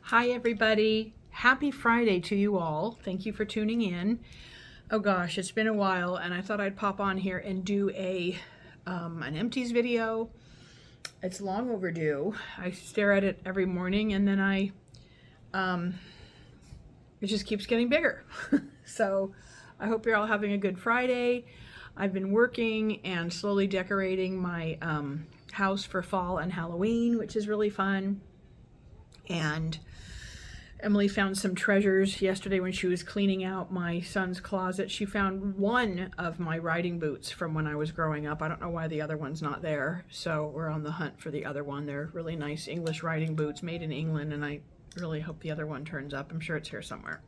Hi everybody. Happy Friday to you all. Thank you for tuning in. Oh gosh, it's been a while and I thought I'd pop on here and do an empties video. It's long overdue. I stare at it every morning and then it just keeps getting bigger. So I hope you're all having a good Friday. I've been working and slowly decorating my house for fall and Halloween, which is really fun. And Emily found some treasures yesterday when she was cleaning out my son's closet. She found one of my riding boots from when I was growing up. I don't know why the other one's not there, so we're on the hunt for the other one. They're really nice English riding boots made in England, and I really hope the other one turns up. I'm sure it's here somewhere.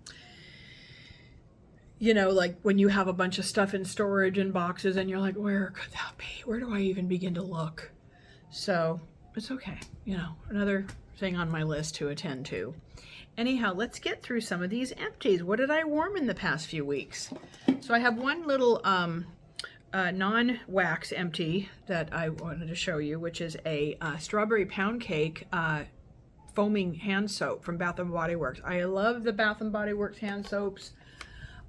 You know, like when you have a bunch of stuff in storage and boxes and you're like, where could that be? Where do I even begin to look? So it's okay, you know, another thing on my list to attend to. Anyhow, let's get through some of these empties. What did I warm in the past few weeks? So I have one little non-wax empty that I wanted to show you, which is a strawberry pound cake foaming hand soap from Bath & Body Works. I love the Bath & Body Works hand soaps.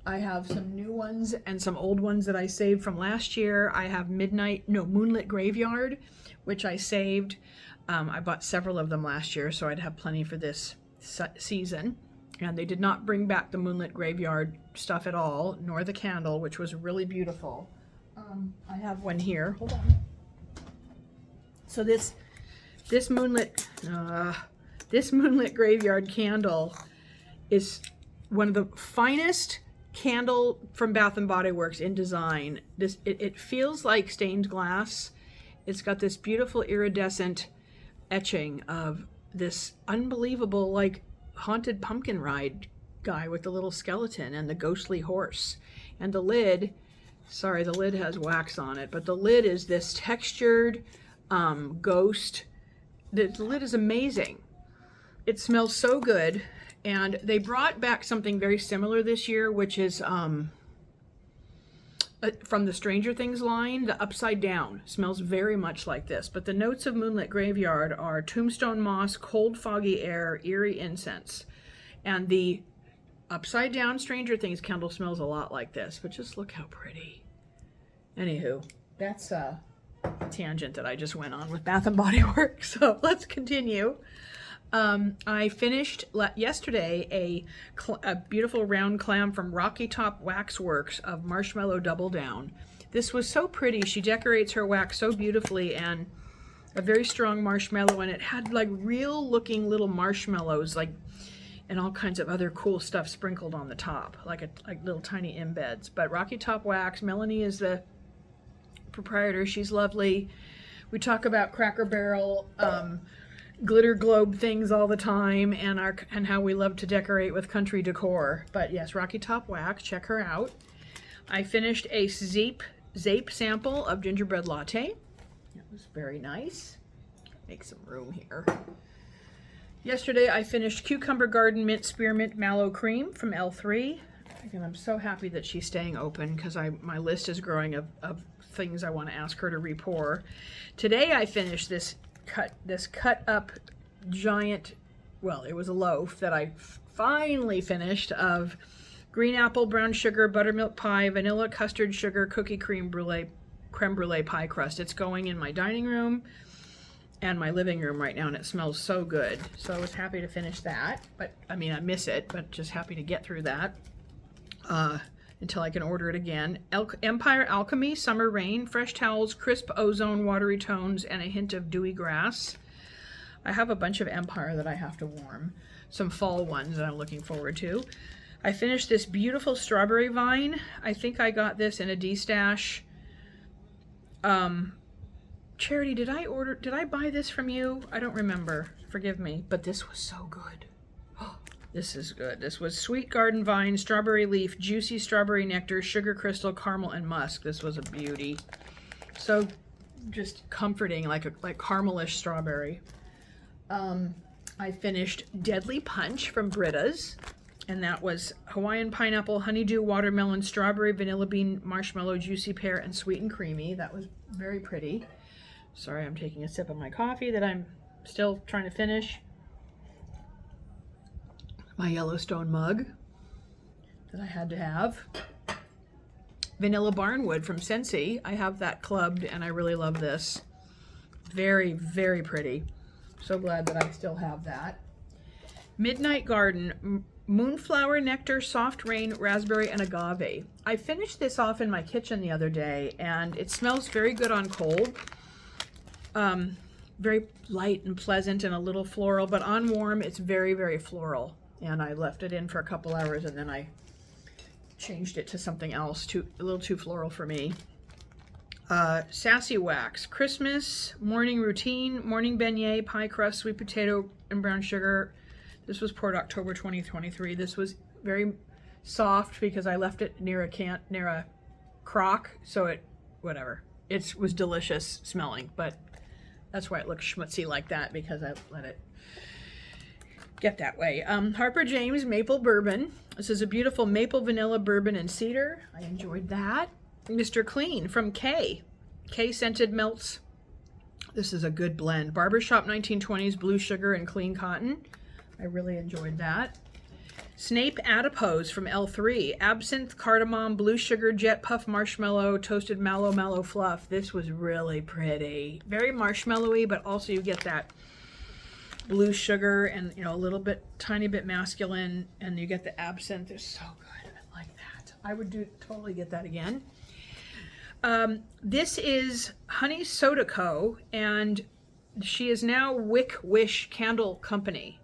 I have some new ones and some old ones that I saved from last year. I have Moonlit Graveyard, which I saved. I bought several of them last year, so I'd have plenty for this season. And they did not bring back the Moonlit Graveyard stuff at all, nor the candle, which was really beautiful. I have one here. Hold on. So this Moonlit Graveyard candle is one of the finest candle from Bath & Body Works in design. It feels like stained glass. It's got this beautiful iridescent etching of this unbelievable, like, haunted pumpkin ride guy with the little skeleton and the ghostly horse. And the lid, sorry, the lid has wax on it, but the lid is this textured ghost. The lid is amazing. It smells so good. And they brought back something very similar this year, which is from the Stranger Things line. The Upside Down smells very much like this. But the notes of Moonlit Graveyard are tombstone moss, cold foggy air, eerie incense. And the Upside Down Stranger Things candle smells a lot like this. But just look how pretty. Anywho, that's a tangent that I just went on with Bath & Body Works. So let's continue. I finished yesterday a beautiful round clam from Rocky Top Waxworks of Marshmallow Double Down. This was so pretty. She decorates her wax so beautifully, and a very strong marshmallow, and it had like real looking little marshmallows, like, and all kinds of other cool stuff sprinkled on the top, like little tiny embeds. But Rocky Top Wax, Melanie is the proprietor. She's lovely. We talk about Cracker Barrel glitter globe things all the time, and how we love to decorate with country decor. But yes, Rocky Top Wax, check her out. I finished a Zape sample of gingerbread latte. That was very nice. Make some room here. Yesterday I finished Cucumber Garden Mint Spearmint Mallow Cream from L3. And I'm so happy that she's staying open because my list is growing of things I want to ask her to repour. Today I finished this cut up giant, well, it was a loaf that I finally finished, of green apple, brown sugar, buttermilk pie, vanilla custard sugar, cookie creme brulee pie crust. It's going in my dining room and my living room right now, and it smells so good. So I was happy to finish that. But I mean, I miss it, but just happy to get through that until I can order it again. Empire Alchemy Summer Rain, fresh towels, crisp ozone, watery tones, and a hint of dewy grass. I have a bunch of Empire that I have to warm. Some fall ones that I'm looking forward to. I finished this beautiful strawberry vine. I think I got this in a D-stash. Charity, did I buy this from you? I don't remember. Forgive me, but this was so good. This is good. This was Sweet Garden Vine, Strawberry Leaf, Juicy Strawberry Nectar, Sugar Crystal, Caramel, and Musk. This was a beauty. So just comforting, like caramelish strawberry. I finished Deadly Punch from Britta's, and that was Hawaiian Pineapple, Honeydew, Watermelon, Strawberry, Vanilla Bean, Marshmallow, Juicy Pear, and Sweet and Creamy. That was very pretty. Sorry, I'm taking a sip of my coffee that I'm still trying to finish. My Yellowstone mug that I had to have. Vanilla Barnwood from Scentsy. I have that clubbed and I really love this. Very, very pretty. So glad that I still have that. Midnight Garden Moonflower Nectar, Soft Rain, Raspberry, and Agave. I finished this off in my kitchen the other day and it smells very good on cold. Very light and pleasant and a little floral, but on warm it's very, very floral. And I left it in for a couple hours and then I changed it to something else, a little too floral for me. Sassy Wax, Christmas, Morning Routine, Morning Beignet, Pie Crust, Sweet Potato, and Brown Sugar. This was poured October 2023. This was very soft because I left it near a crock, so it was delicious smelling, but that's why it looks schmutzy like that, because I let it get that way. Harper James Maple Bourbon. This is a beautiful maple, vanilla, bourbon, and cedar. I enjoyed that. Mr. Clean from K Scented Melts. This is a good blend. Barbershop 1920s Blue Sugar and Clean Cotton. I really enjoyed that. Snape Adipose from L3. Absinthe, Cardamom, Blue Sugar, Jet Puff Marshmallow, Toasted Mallow Fluff. This was really pretty. Very marshmallowy, but also you get that blue sugar and, you know, a little bit, tiny bit masculine, and you get the absinthe. It's so good. I like that. I would totally get that again. This is Honey Soda Co., and she is now Wick Wish Candle Company.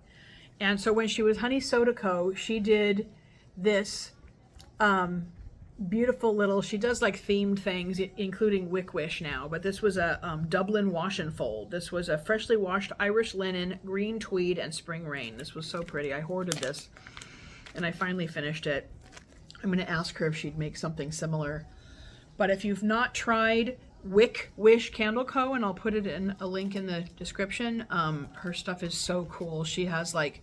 And so when she was Honey Soda Co., she did this beautiful little, she does like themed things, including Wick Wish now, but this was a Dublin wash and fold. This was a freshly washed Irish linen, green tweed, and spring rain. This was so pretty. I hoarded this, and I finally finished it. I'm going to ask her if she'd make something similar. But if you've not tried Wick Wish Candle Co., and I'll put it in a link in the description, her stuff is so cool. She has like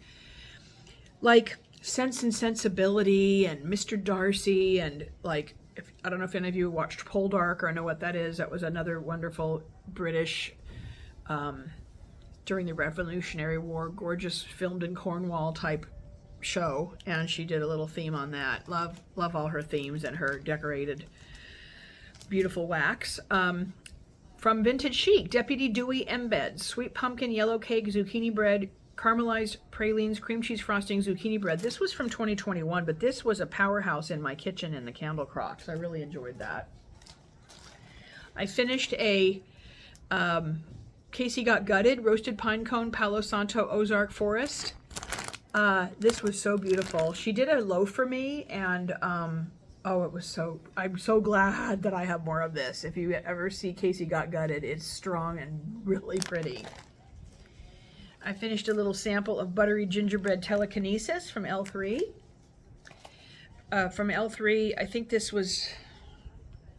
Sense and Sensibility and Mr. Darcy, and like, I don't know if any of you watched Poldark or know what that is. That was another wonderful British, during the Revolutionary War, gorgeous filmed in Cornwall type show, and she did a little theme on that. Love all her themes and her decorated beautiful wax. From Vintage Chic, Deputy Dewey Embeds, Sweet Pumpkin, Yellow Cake, Zucchini Bread, Caramelized Pralines, Cream Cheese Frosting, Zucchini Bread. This was from 2021, but this was a powerhouse in my kitchen in the candle crocks. I really enjoyed that. I finished a Casey Got Gutted, Roasted Pine Cone, Palo Santo, Ozark Forest. This was so beautiful. She did a loaf for me, and oh, it was so, I'm so glad that I have more of this. If you ever see Casey Got Gutted, it's strong and really pretty. I finished a little sample of Buttery Gingerbread Telekinesis from L3. From L3, I think this was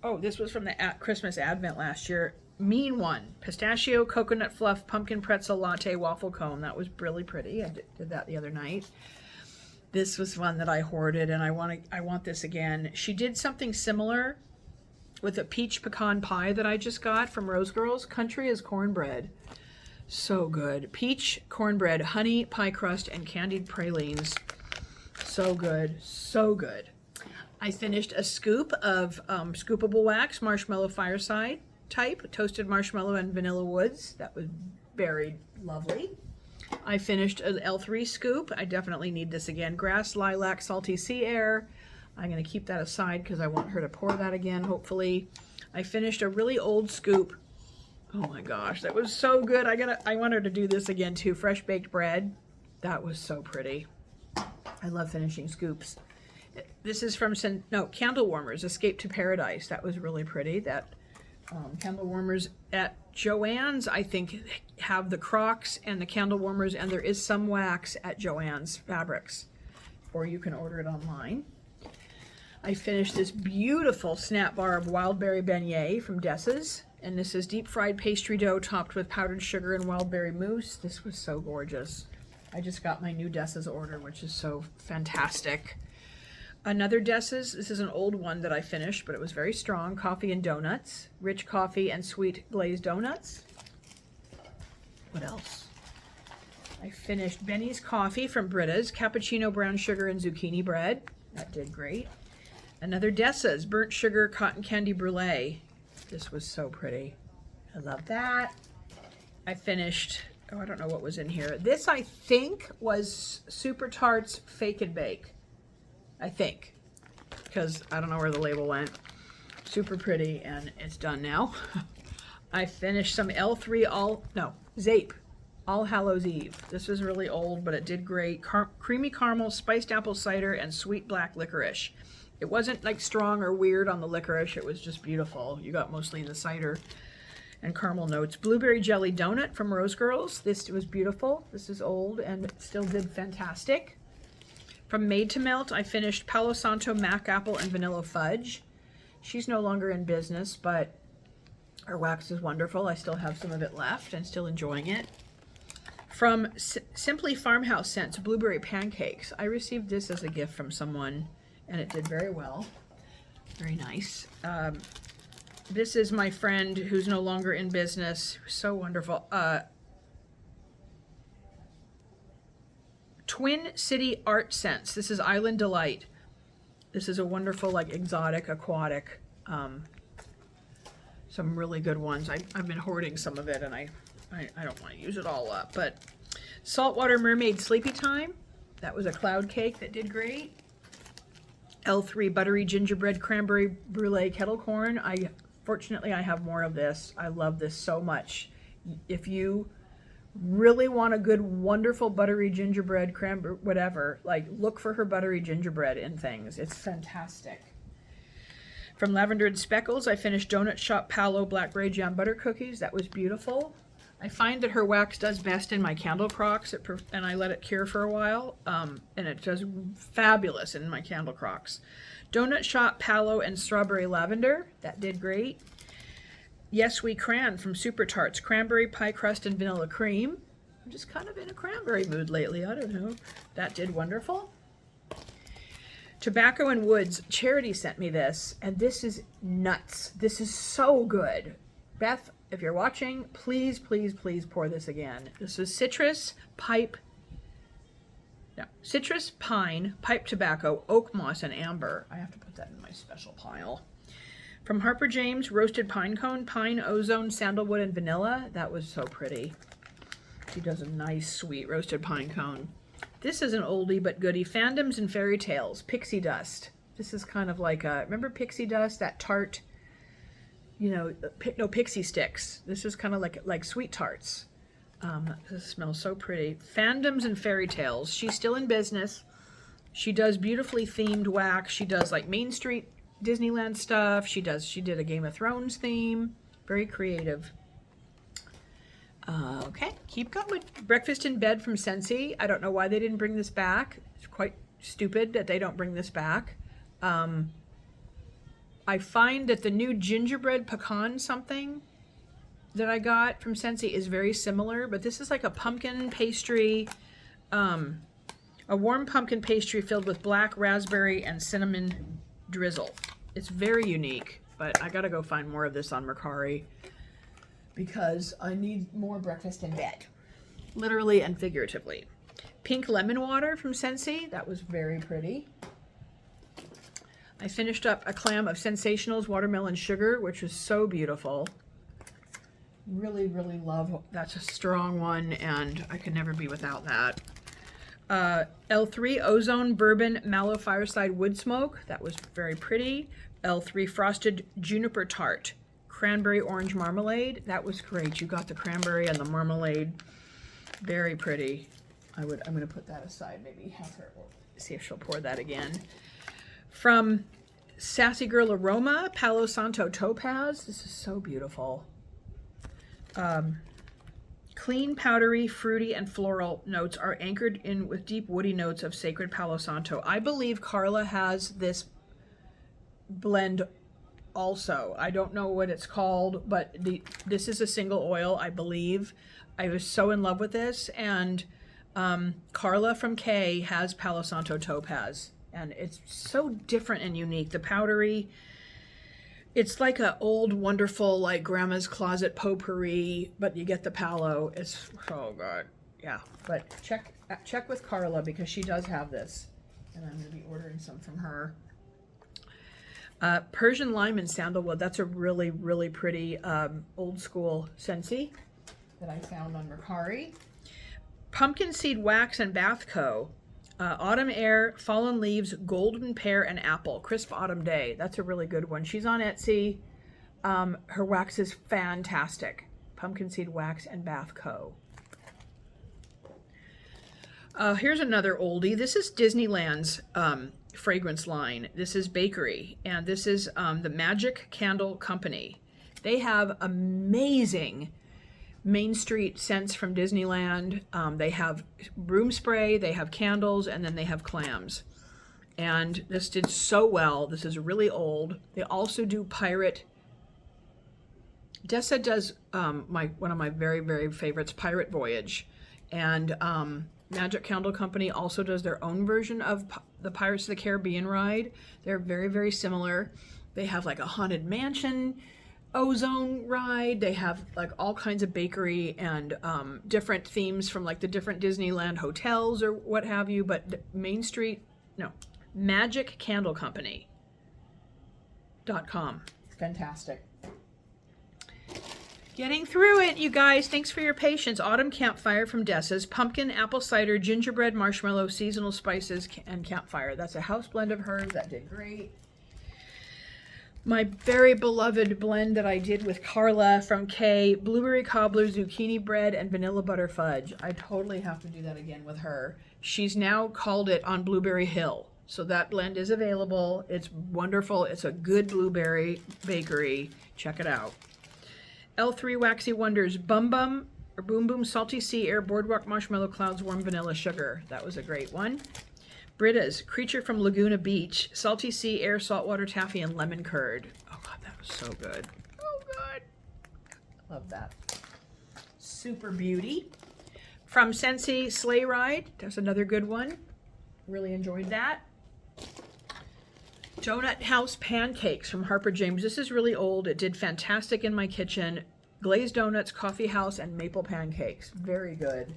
from the Christmas Advent last year. Mean One, Pistachio, Coconut Fluff, Pumpkin Pretzel Latte, Waffle Cone. That was really pretty. I did that the other night. This was one that I hoarded, and I want this again. She did something similar with a peach pecan pie that I just got from Rose Girls. Country is Cornbread. So good. Peach, cornbread, honey, pie crust, and candied pralines. So good. So good. I finished a scoop of scoopable wax, marshmallow fireside type, toasted marshmallow and vanilla woods. That was very lovely. I finished an L3 scoop. I definitely need this again. Grass, lilac, salty sea air. I'm going to keep that aside because I want her to pour that again, hopefully. I finished a really old scoop. Oh my gosh, that was so good. I want her to do this again too. Fresh baked bread. That was so pretty. I love finishing scoops. This is from Candle Warmers, Escape to Paradise. That was really pretty. That Candle Warmers at Joann's, I think, have the Crocs and the candle warmers, and there is some wax at Joann's Fabrics, or you can order it online. I finished this beautiful snap bar of wild berry beignet from Dessa's, and this is deep fried pastry dough topped with powdered sugar and wild berry mousse. This was so gorgeous. I just got my new Dessa's order, which is so fantastic. Another Dessa's, this is an old one that I finished, but it was very strong. Coffee and donuts, rich coffee and sweet glazed donuts. What else? I finished Benny's Coffee from Britta's, cappuccino, brown sugar, and zucchini bread. That did great. Another Dessa's, burnt sugar, cotton candy brulee. This was so pretty. I love that. I finished, oh, I don't know what was in here. This, I think, was Super Tarts Fake and Bake. I think, because I don't know where the label went. Super pretty, and it's done now. I finished some Zape, All Hallows Eve. This is really old, but it did great. Creamy caramel, spiced apple cider, and sweet black licorice. It wasn't like strong or weird on the licorice. It was just beautiful. You got mostly the cider and caramel notes. Blueberry jelly donut from Rose Girls. This was beautiful. This is old and still did fantastic. From Made to Melt, I finished Palo Santo Mac Apple and Vanilla Fudge. She's no longer in business, but her wax is wonderful. I still have some of it left and still enjoying it. From Simply Farmhouse Scents, Blueberry Pancakes. I received this as a gift from someone, and it did very well. Very nice. This is my friend who's no longer in business. So wonderful. Twin City Art Scents. This is Island Delight. This is a wonderful, like, exotic, aquatic. Some really good ones. I've been hoarding some of it, and I don't want to use it all up. But Saltwater Mermaid Sleepy Time. That was a cloud cake that did great. L3 Buttery Gingerbread Cranberry Brulee Kettle Corn. Fortunately, I have more of this. I love this so much. If you really want a good, wonderful buttery gingerbread, cranberry, whatever, like, look for her buttery gingerbread in things. It's fantastic. From Lavender and Speckles, I finished Donut Shop Palo Blackberry Jam Butter Cookies. That was beautiful. I find that her wax does best in my candle crocks, and I let it cure for a while, and it does fabulous in my candle crocks. Donut Shop Palo and Strawberry Lavender. That did great. Yes We Cran from Super Tarts, cranberry pie crust and vanilla cream. I'm just kind of in a cranberry mood lately. I don't know. That did wonderful. Tobacco and Woods. Charity sent me this, and this is nuts. This is so good. Beth, if you're watching, please, please, please pour this again. This is citrus, pine, pipe tobacco, oak moss, and amber. I have to put that in my special pile. From Harper James, roasted pine cone, pine, ozone, sandalwood, and vanilla. That was so pretty. She does a nice, sweet roasted pine cone. This is an oldie but goodie. Fandoms and Fairy Tales, Pixie Dust. This is kind of like remember Pixie Dust, that tart, pixie sticks. This is kind of like sweet tarts. This smells so pretty. Fandoms and Fairy Tales. She's still in business. She does beautifully themed wax. She does like Main Street Disneyland stuff. She did a Game of Thrones theme. Very creative. Okay, keep going. Breakfast in Bed from Scentsy. I don't know why they didn't bring this back. It's quite stupid that they don't bring this back. I find that the new gingerbread pecan something that I got from Scentsy is very similar, but this is like a pumpkin pastry, a warm pumpkin pastry filled with black raspberry and cinnamon drizzle. It's very unique, but I gotta go find more of this on Mercari because I need more breakfast in bed, literally and figuratively. Pink lemon water from Scentsy. That was very pretty. I finished up a clam of Sensationals watermelon sugar, which was so beautiful. Really, really love. That's a strong one, and I could never be without that. L3 Ozone Bourbon Mallow Fireside Wood Smoke. That was very pretty. L3 Frosted Juniper Tart. Cranberry Orange Marmalade. That was great. You got the cranberry and the marmalade. Very pretty. I'm going to put that aside. Maybe have her, see if she'll pour that again. From Sassy Girl Aroma, Palo Santo Topaz. This is so beautiful. Clean, powdery, fruity, and floral notes are anchored in with deep woody notes of sacred Palo Santo. I believe Carla has this blend also. I don't know what it's called, but this is a single oil, I believe. I was so in love with this, and Carla from K has Palo Santo Topaz, and it's so different and unique. The powdery, it's like an old, wonderful, like grandma's closet potpourri, but you get the palo. It's, oh God, Yeah, but check with Carla because she does have this, and I'm going to be ordering some from her. Persian lime and sandalwood. That's a really, really pretty old school Scentsy that I found on Mercari. Pumpkin seed wax and Bath Co. Autumn Air, Fallen Leaves, Golden Pear and Apple. Crisp Autumn Day. That's a really good one. She's on Etsy. Her wax is fantastic. Pumpkin seed wax and Bath Co. Here's another oldie. This is Disneyland's fragrance line. This is Bakery, and this is the Magic Candle Company. They have amazing Main Street scents from Disneyland. They have room spray, they have candles, and then they have clams. And this did so well. This is really old. They also do Pirate. Dessa does one of my very, very favorites, Pirate Voyage. And Magic Candle Company also does their own version of the Pirates of the Caribbean ride. They're very, very similar. They have like a haunted mansion ozone ride. They have like all kinds of bakery and different themes from like the different Disneyland hotels or what have you. But Magic Candle Company.com. Fantastic. Getting through it, you guys. Thanks for your patience. Autumn Campfire from Dessa's. Pumpkin, apple cider, gingerbread, marshmallow, seasonal spices, and campfire. That's a house blend of hers. That did great. My very beloved blend that I did with Carla from Kay. Blueberry cobbler, zucchini bread, and vanilla butter fudge. I totally have to do that again with her. She's now called it on Blueberry Hill. So that blend is available. It's wonderful. It's a good blueberry bakery. Check it out. L3 Waxy Wonders, Boom Boom, Salty Sea Air, Boardwalk Marshmallow Clouds, Warm Vanilla Sugar. That was a great one. Britta's, Creature from Laguna Beach, Salty Sea Air, Saltwater Taffy, and Lemon Curd. Oh God, that was so good. Oh God. Love that. Super Beauty. From Scentsy, Sleigh Ride. That's another good one. Really enjoyed that. Donut House Pancakes from Harper James. This is really old. It did fantastic in my kitchen. Glazed donuts, coffee house, and maple pancakes. Very good.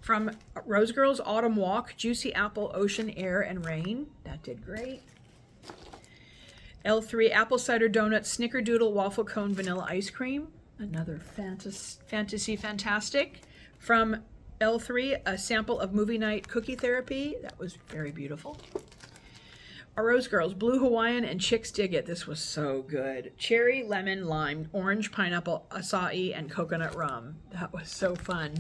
From Rose Girls Autumn Walk, Juicy Apple, Ocean Air, and Rain. That did great. L3 Apple Cider Donuts, Snickerdoodle, Waffle Cone, Vanilla Ice Cream. Another fantasy fantastic. From L3, a sample of Movie Night Cookie Therapy. That was very beautiful. Our Rose Girls, Blue Hawaiian and Chicks Dig It. This was so good. Cherry, lemon, lime, orange, pineapple, acai, and coconut rum. That was so fun.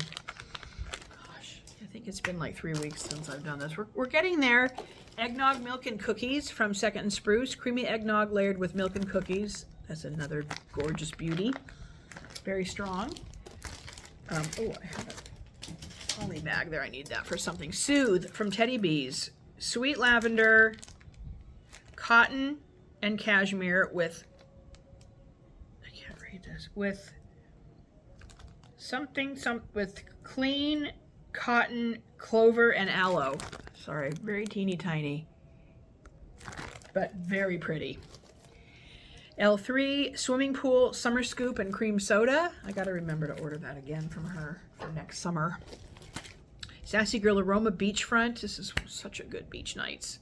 Gosh, I think it's been like 3 weeks since I've done this. We're getting there. Eggnog, milk, and cookies from Second and Spruce. Creamy eggnog layered with milk and cookies. That's another gorgeous beauty. Very strong. I have a poly bag there. I need that for something. Soothe from Teddy Bees. Sweet lavender, cotton and cashmere with, I can't read this, with with clean cotton, clover, and aloe. Sorry, very teeny tiny, but very pretty. L3 Swimming Pool, Summer Scoop, and Cream Soda. I gotta remember to order that again from her for next summer. Sassy Girl Aroma Beachfront. This is such a good beach nights.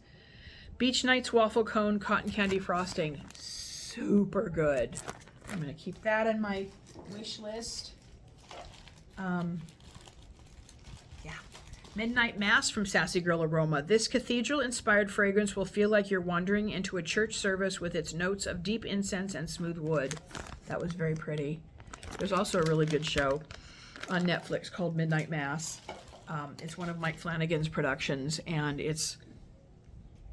Beach Nights Waffle Cone Cotton Candy Frosting. Super good. I'm going to keep that in my wish list. Midnight Mass from Sassy Girl Aroma. This cathedral-inspired fragrance will feel like you're wandering into a church service with its notes of deep incense and smooth wood. That was very pretty. There's also a really good show on Netflix called Midnight Mass. It's one of Mike Flanagan's productions, and it's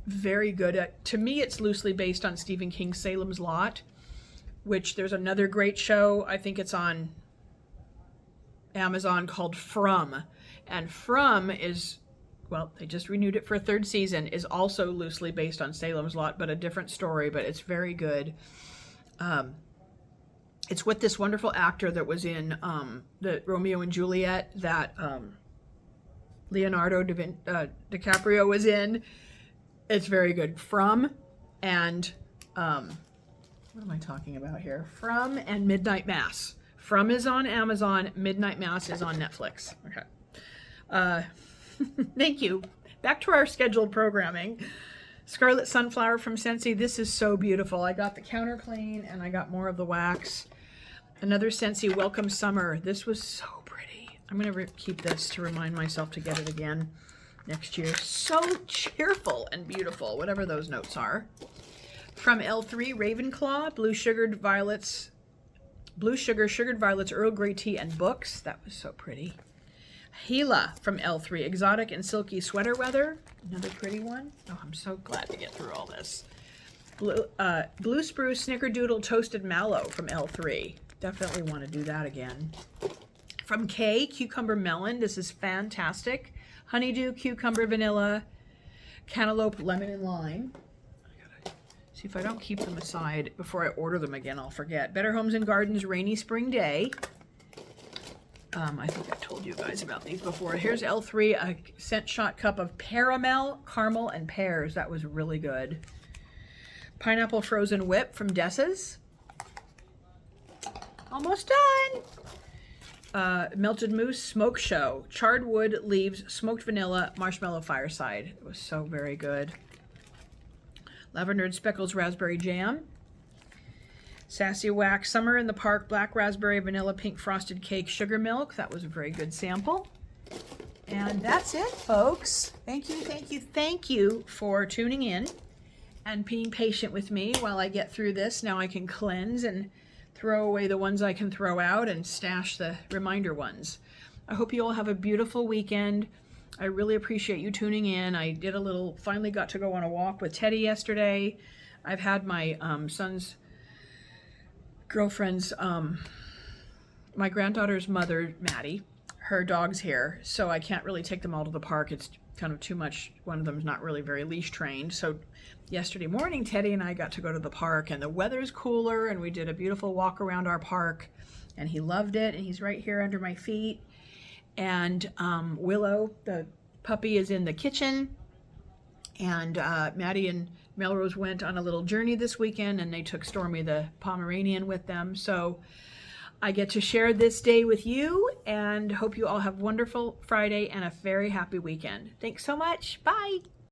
very good. To me, it's loosely based on Stephen King's Salem's Lot, which there's another great show. I think it's on Amazon called From. And From is, well, they just renewed it for a 3rd season, is also loosely based on Salem's Lot, but a different story, but it's very good. It's with this wonderful actor that was in the Romeo and Juliet that Leonardo DiCaprio was in. It's very good. From and what am I talking about here? From and Midnight Mass. From is on Amazon. Midnight Mass is on Netflix. Okay. Thank you. Back to our scheduled programming. Scarlet Sunflower from Scentsy. This is so beautiful. I got the counter clean and I got more of the wax. Another Scentsy Welcome Summer. This was so pretty. I'm going to keep this to remind myself to get it again next year. So cheerful and beautiful, whatever those notes are. From L3, Ravenclaw, Blue Sugar, Sugared Violets, Earl Grey Tea, and Books. That was so pretty. Gila from L3, Exotic and Silky Sweater Weather. Another pretty one. Oh, I'm so glad to get through all this. Blue Spruce Snickerdoodle Toasted Mallow from L3. Definitely want to do that again. From K, Cucumber Melon. This is fantastic. Honeydew, Cucumber Vanilla, Cantaloupe Lemon and Lime. See if I don't keep them aside before I order them again, I'll forget. Better Homes and Gardens Rainy Spring Day. I think I told you guys about these before. Here's L3, a scent shot cup of caramel, caramel, and pears. That was really good. Pineapple Frozen Whip from Dessa's. Almost done. Melted Mousse Smoke Show. Charred wood, leaves, smoked vanilla, marshmallow fireside. It was so very good. Lavender and Speckles Raspberry Jam. Sassy Wax Summer in the Park Black Raspberry Vanilla Pink Frosted Cake Sugar Milk. That was a very good sample. And that's it, folks. Thank you for tuning in and being patient with me while I get through this. Now I can cleanse and throw away the ones I can throw out and stash the reminder ones. I hope you all have a beautiful weekend. I really appreciate you tuning in. I did finally got to go on a walk with Teddy yesterday. I've had my son's girlfriend's, my granddaughter's mother, Maddie, her dog's here, so I can't really take them all to the park. It's kind of too much. One of them's not really very leash trained. So yesterday morning, Teddy and I got to go to the park, and the weather's cooler, and we did a beautiful walk around our park, and he loved it, and he's right here under my feet. And Willow, the puppy, is in the kitchen. And Maddie and Melrose went on a little journey this weekend, and they took Stormy the Pomeranian with them. So I get to share this day with you, and hope you all have a wonderful Friday and a very happy weekend. Thanks so much. Bye.